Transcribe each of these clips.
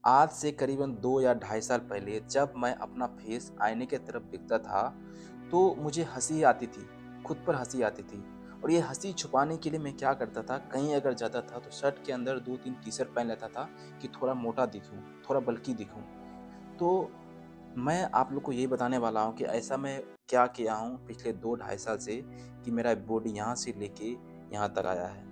आज से करीबन 2 या ढाई साल पहले जब मैं अपना फेस आईने की तरफ देखता था, तो मुझे हँसी आती थी, खुद पर हँसी आती थी। और ये हँसी छुपाने के लिए मैं क्या करता था, कहीं अगर जाता था तो शर्ट के अंदर 2-3 टी-शर्ट पहन लेता था कि थोड़ा मोटा दिखूँ, थोड़ा बल्की दिखूँ। तो मैं आप लोग को यही बताने वाला हूँ कि ऐसा मैं क्या किया हूँ पिछले 2 ढाई साल से कि मेरा बॉडी यहाँ से लेके यहाँ तक आया है।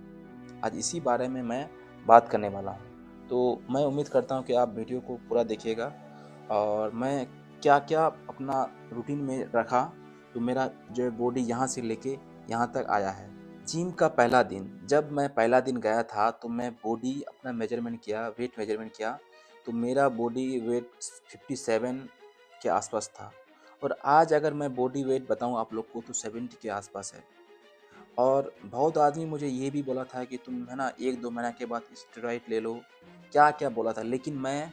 आज इसी बारे में मैं बात करने वाला हूँ। तो मैं उम्मीद करता हूँ कि आप वीडियो को पूरा देखिएगा और मैं क्या-क्या अपना रूटीन में रखा, तो मेरा जो है बॉडी यहाँ से लेके यहाँ तक आया है। जिम का पहला दिन, जब मैं पहला दिन गया था तो मैं बॉडी अपना मेज़रमेंट किया, वेट मेज़रमेंट किया, तो मेरा बॉडी वेट 57 के आसपास था। और आज अगर मैं बॉडी वेट बताऊँ आप लोग को तो 70 के आसपास है। और बहुत आदमी मुझे ये भी बोला था कि तुम है ना 1-2 महीना के बाद स्टेरॉइड ले लो, क्या-क्या बोला था। लेकिन मैं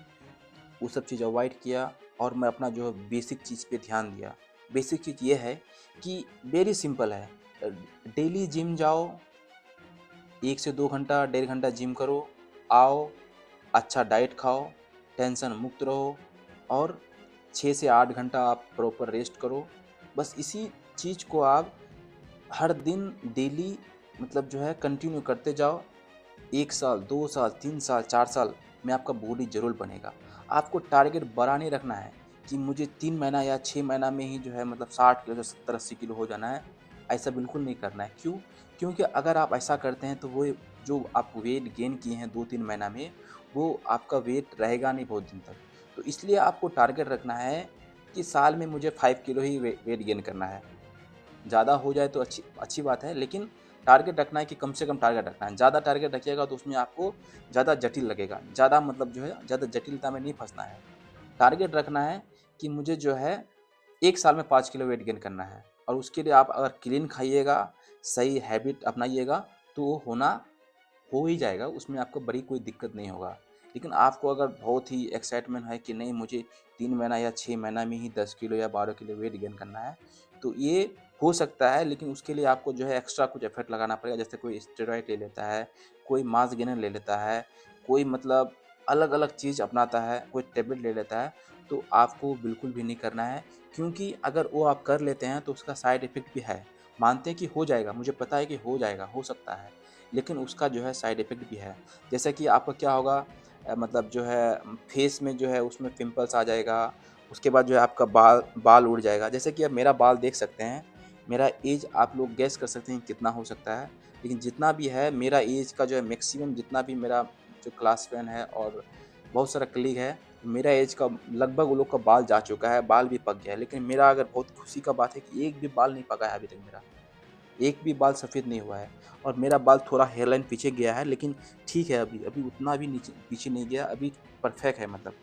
वो सब चीज़ अवॉइड किया और मैं अपना जो है बेसिक चीज़ पे ध्यान दिया। बेसिक चीज़ ये है कि वेरी सिंपल है। अ, डेली जिम जाओ, 1 से 2 घंटा, डेढ़ घंटा जिम करो, आओ, अच्छा डाइट खाओ, टेंशन मुक्त रहो और 6 से 8 घंटा आप प्रॉपर रेस्ट करो। बस इसी चीज़ को आप हर दिन डेली मतलब जो है कंटिन्यू करते जाओ। 1 साल, 2 साल, 3 साल, 4 साल में आपका बॉडी ज़रूर बनेगा। आपको टारगेट बड़ा नहीं रखना है कि मुझे 3 महीना या 6 महीना में ही जो है मतलब 60 किलो से 70-80 किलो हो जाना है, ऐसा बिल्कुल नहीं करना है। क्यों? क्योंकि अगर आप ऐसा करते हैं तो वो जो आप वेट गेन किए हैं 2-3 महीना में, वो आपका वेट रहेगा नहीं बहुत दिन तक। तो इसलिए आपको टारगेट रखना है कि साल में मुझे 5 किलो ही वेट गेन करना है। ज़्यादा हो जाए तो अच्छी अच्छी बात है, लेकिन टारगेट रखना है कि कम से कम टारगेट रखना है। ज़्यादा टारगेट रखिएगा तो उसमें आपको ज़्यादा जटिल लगेगा। ज़्यादा मतलब जो है ज़्यादा जटिलता में नहीं फँसना है। टारगेट रखना है कि मुझे जो है 1 साल में 5 किलो वेट गेन करना है और उसके लिए आप अगर क्लीन खाइएगा, सही हैबिट अपनाइएगा तो वो हो ही जाएगा, उसमें आपको बड़ी कोई दिक्कत नहीं होगा। लेकिन आपको अगर बहुत ही एक्साइटमेंट है कि नहीं मुझे 3 महीना या 6 महीना में ही 10 किलो या 12 किलो वेट गेन करना है, तो ये हो सकता है, लेकिन उसके लिए आपको जो है एक्स्ट्रा कुछ एफर्ट लगाना पड़ेगा। जैसे कोई स्टेरॉइड ले लेता है, कोई मास गेनर ले लेता है, कोई मतलब अलग-अलग चीज़ अपनाता है, कोई टैबलेट ले लेता है, तो आपको बिल्कुल भी नहीं करना है, क्योंकि अगर वो आप कर लेते हैं तो उसका साइड इफ़ेक्ट भी है। मानते हैं कि हो जाएगा, मुझे पता है कि हो जाएगा, हो सकता है, लेकिन उसका जो है साइड इफ़ेक्ट भी है। जैसे कि आपका क्या होगा, मतलब जो है फेस में जो है उसमें पिंपल्स आ जाएगा, उसके बाद जो है आपका बाल बाल उड़ जाएगा। जैसे कि अब मेरा बाल देख सकते हैं, मेरा ऐज आप लोग गेस कर सकते हैं कितना हो सकता है। लेकिन जितना भी है मेरा ऐज का जो है मैक्सिमम जितना भी मेरा जो क्लास फ्रेंड है और बहुत सारा कलीग है, मेरा ऐज का लगभग वो लोग का बाल जा चुका है, बाल भी पक गया है। लेकिन मेरा अगर बहुत खुशी का बात है कि एक भी बाल नहीं पका है अभी तक मेरा। एक भी बाल सफ़ेद नहीं हुआ है और मेरा बाल थोड़ा हेयरलाइन पीछे गया है, लेकिन ठीक है, अभी अभी उतना भी नीचे पीछे नहीं गया, अभी परफेक्ट है, मतलब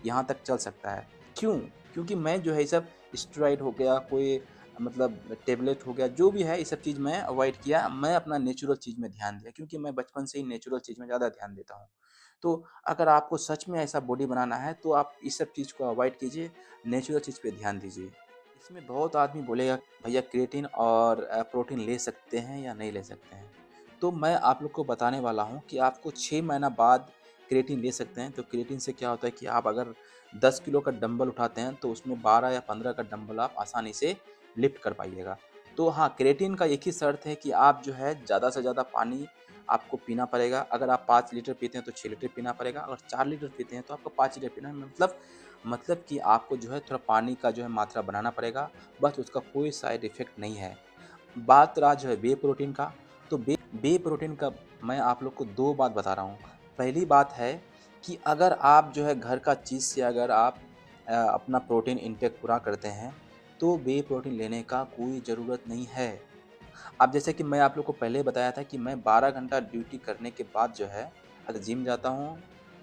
यहाँ तक चल सकता है। क्यों? क्योंकि मैं जो है ये सब स्टेरॉइड हो गया, कोई मतलब टेबलेट हो गया, जो भी है ये सब चीज़ मैं अवॉइड किया। मैं अपना नेचुरल चीज़ में ध्यान दिया क्योंकि मैं बचपन से ही नेचुरल चीज़ में ज़्यादा ध्यान देता हूँ। तो अगर आपको सच में ऐसा बॉडी बनाना है तो आप इस सब चीज़ को अवॉइड कीजिए, नेचुरल चीज़ पे ध्यान दीजिए। इसमें बहुत आदमी बोलेगा भैया क्रिएटिन और प्रोटीन ले सकते हैं या नहीं ले सकते हैं। तो मैं आप लोग को बताने वाला हूँ कि आपको 6 महीना बाद क्रिएटिन ले सकते हैं। तो क्रिएटिन से क्या होता है कि आप अगर 10 किलो का डंबल उठाते हैं तो उसमें 12 या 15 का डंबल आप आसानी से लिफ्ट कर पाइएगा। तो हाँ, क्रिएटिन का एक ही शर्त है कि आप जो है ज़्यादा से ज़्यादा पानी आपको पीना पड़ेगा। अगर आप 5 लीटर पीते हैं तो 6 लीटर पीना पड़ेगा। अगर 4 लीटर पीते हैं तो आपको 5 लीटर पीना है। मतलब कि आपको जो है थोड़ा पानी का जो है मात्रा बढ़ाना पड़ेगा, बस उसका कोई साइड इफ़ेक्ट नहीं है। बात रहा जो है व्हे प्रोटीन का, तो व्हे प्रोटीन का मैं आप लोग को 2 बात बता रहा हूँ। पहली बात है कि अगर आप जो है घर का चीज़ से अगर आप अपना प्रोटीन इंटेक पूरा करते हैं, तो व्हे प्रोटीन लेने का कोई ज़रूरत नहीं है। अब जैसे कि मैं आप लोग को पहले ही बताया था कि मैं 12 घंटा ड्यूटी करने के बाद जो है, अगर जिम जाता हूँ,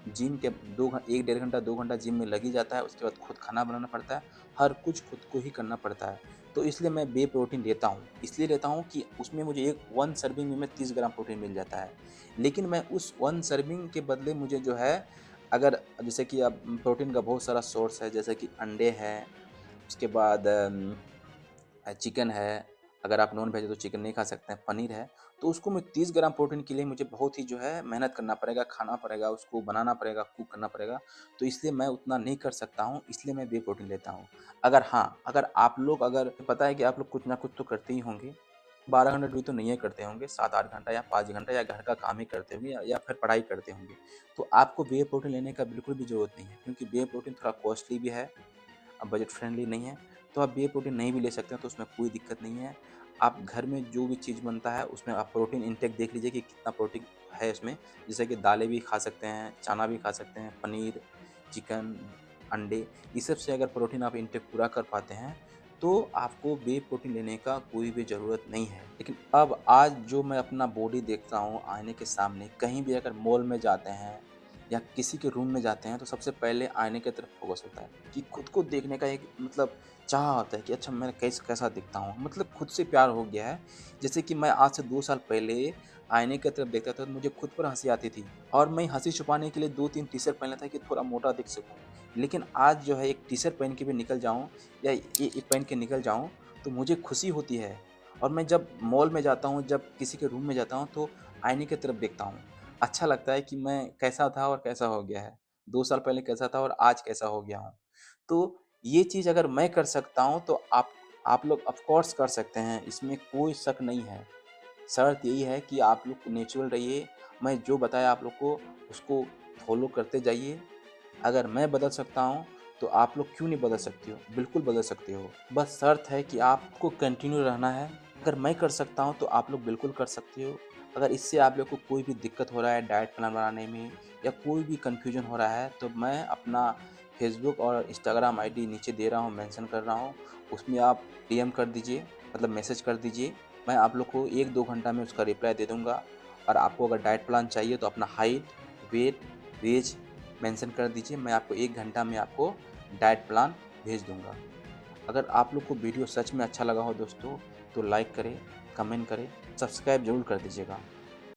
जिम के 1 डेढ़ घंटा 2 घंटा जिम में लग ही जाता है, उसके बाद खुद खाना बनाना पड़ता है, हर कुछ खुद को ही करना पड़ता है। तो इसलिए मैं व्हे प्रोटीन लेता हूँ, इसलिए लेता हूँ कि उसमें मुझे 1 सर्विंग में 30 ग्राम प्रोटीन मिल जाता है। लेकिन मैं उस 1 सर्विंग के बदले मुझे जो है, अगर जैसे कि अब प्रोटीन का बहुत सारा सोर्स है, जैसे कि अंडे हैं, उसके बाद चिकन है, अगर आप नॉन वेज है तो चिकन नहीं खा सकते हैं, पनीर है, तो उसको मैं 30 ग्राम प्रोटीन के लिए मुझे बहुत ही जो है मेहनत करना पड़ेगा, खाना पड़ेगा, उसको बनाना पड़ेगा, कुक करना पड़ेगा। तो इसलिए मैं उतना नहीं कर सकता हूँ, इसलिए मैं व्हे प्रोटीन लेता हूँ। अगर हाँ, अगर आप लोग अगर पता है कि आप लोग कुछ ना कुछ तो करते ही होंगे, 12 घंटा ड्यूटी तो नहीं करते होंगे, 7-8 घंटा या 5 घंटा या घर का काम ही करते होंगे या फिर पढ़ाई करते होंगे। तो आपको व्हे प्रोटीन लेने का बिल्कुल भी ज़रूरत नहीं है, क्योंकि व्हे प्रोटीन थोड़ा कॉस्टली भी है, बजट फ्रेंडली नहीं है। तो आप व्हे प्रोटीन नहीं भी ले सकते हैं, तो उसमें कोई दिक्कत नहीं है। आप घर में जो भी चीज़ बनता है उसमें आप प्रोटीन इनटेक देख लीजिए कि कितना प्रोटीन है इसमें। जैसे कि दालें भी खा सकते हैं, चना भी खा सकते हैं, पनीर, चिकन, अंडे, इस सब से अगर प्रोटीन आप इनटेक पूरा कर पाते हैं, तो आपको व्हे प्रोटीन लेने का कोई भी ज़रूरत नहीं है। लेकिन अब आज जो मैं अपना बॉडी देखता हूँ आईने के सामने, कहीं भी अगर मॉल में जाते हैं या किसी के रूम में जाते हैं, तो सबसे पहले आईने की तरफ फ़ोकस होता है कि खुद को देखने का एक मतलब चाह होता है कि अच्छा मैं कैसा दिखता हूँ, मतलब खुद से प्यार हो गया है। जैसे कि मैं आज से 2 साल पहले आईने की तरफ देखता था तो मुझे खुद पर हँसी आती थी और मैं हँसी छुपाने के लिए 2-3 टी-शर्ट पहन लेता कि थोड़ा मोटा दिख सकूँ। लेकिन आज जो है एक टी-शर्ट पहन के भी निकल जाऊँ या एक पहन के निकल जाऊँ, तो मुझे खुशी होती है। और मैं जब मॉल में जाता हूँ, जब किसी के रूम में जाता हूँ, तो आईने की तरफ देखता हूँ। अच्छा लगता है कि मैं कैसा था और कैसा हो गया है। 2 साल पहले कैसा था और आज कैसा हो गया हूँ। तो ये चीज़ अगर मैं कर सकता हूँ, तो आप लोग ऑफ़ कोर्स कर सकते हैं, इसमें कोई शक नहीं है। शर्त यही है कि आप लोग नेचुरल रहिए, मैं जो बताया आप लोग को उसको फ़ॉलो करते जाइए। अगर मैं बदल सकता हूँ, तो आप लोग क्यों नहीं बदल सकते हो? बिल्कुल बदल सकते हो। बस शर्त है कि आपको कंटिन्यू रहना है। अगर मैं कर सकता हूँ, तो आप लोग बिल्कुल कर सकते हो। अगर इससे आप लोग को कोई भी दिक्कत हो रहा है डाइट प्लान बनाने में या कोई भी कन्फ्यूजन हो रहा है, तो मैं अपना फ़ेसबुक और इंस्टाग्राम आईडी नीचे दे रहा हूँ, मेंशन कर रहा हूँ। उसमें आप डीएम कर दीजिए, मतलब मैसेज कर दीजिए। मैं आप लोग को 1-2 घंटा में उसका रिप्लाई दे दूँगा। और आपको अगर डाइट प्लान चाहिए, तो अपना हाइट, वेट, ऐज मेंशन कर दीजिए, मैं आपको 1 घंटा में आपको डाइट प्लान भेज दूँगा। अगर आप लोग को वीडियो सच में अच्छा लगा हो दोस्तों, तो लाइक करें, कमेंट करें, सब्सक्राइब ज़रूर कर दीजिएगा।